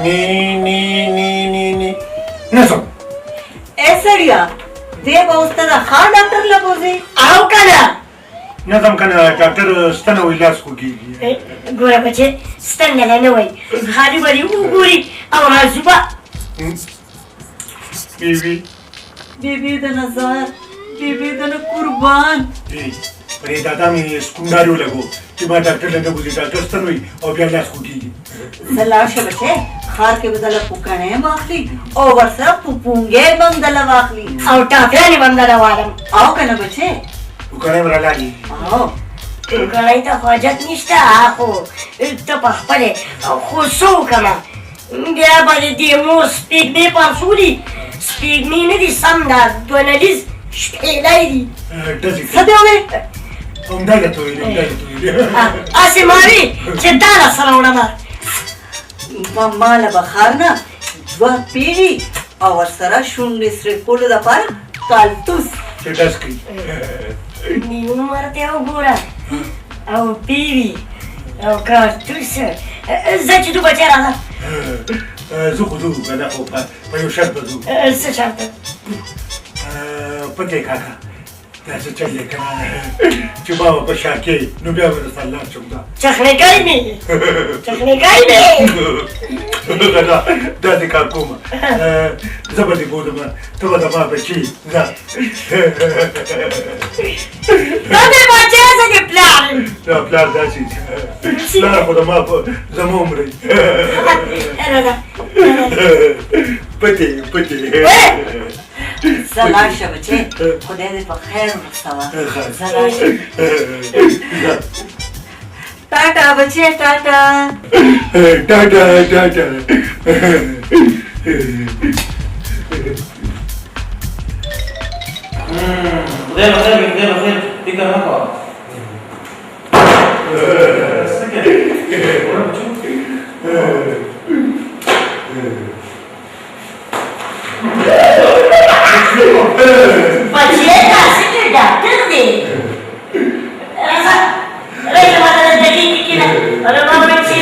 ني نظم سړیا دی به اوس ته د ښار ډاکټر له بوځې او کنه نظم کنه ډاکټر ستنه وی لاس کوږي ګوره بچې ستنه نه وای خالي وری وګوري او راځوبه بیبي د نظر بیبي د قربان پرې دادا مې سکوندارو لګو چې ما ډاکټر لږه بوزي ډاکټر ستنه وي او بیا لاس کوږي زه لاړ شه بچې ښار کې به دله پوکڼې هم واخلي او ورسره پوپونګې به هم دله واخلي او ټاکرانې به هم دله والم او که نه بچې وکړی به رالاړي ټوکړی ته حاجت نشته خو ته په خپلې خو څه وکړمه بیا به د دې مور سپېږمې پړسولي سپېږمې نه دي سم دا دونلیز شپېلی دي څه دې وویل همدا درته ویلې هسې ما وي چې دا له سره وړمه ما له بخار نه دوه پیغي او ورسره شونډې سرې کولو دپاره کالتوس چې ډز کړي نیمونه ورته وګوره او پیوي او کارتوس زه چې تو بچی راځه زه خو ځو که نه خو په یو شرط به ځو څه شرط پته کاکا دا څه چل دی که نه چې ما به په شا کې نو بیا به درته لاړ شم دا چخنګی مې چخنګی مې داسې کار کومه زه به دې بولم ته به د ما بچي ځه دا مې بچی زه دې پلار دا پلار داسې پلار خو د ما په زما عمرې پتې زه لاړ شه بچې خدای دې په خیر ورسوه زه لاړ شه ټاټا بچې ټاټا ټاټا خدای بخیر فکر مه کوه بچی داسې که ډاکټر دی راځه راځه ما ته د دقیقې کېنه ما بچی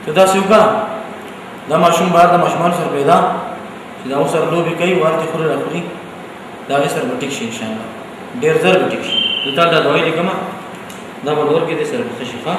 ته داسې وکړه دا ماشوم بهر د ماشومانو سره پیدا چې د هغو سره لوبې کوي والتې خوري راخوري د هغې سره به ټیک شي انشاءالله ډېر زر به ټیک شي زه تا دا دوايي لیکمه دا به ورکړې دې سره به ښه شي ښه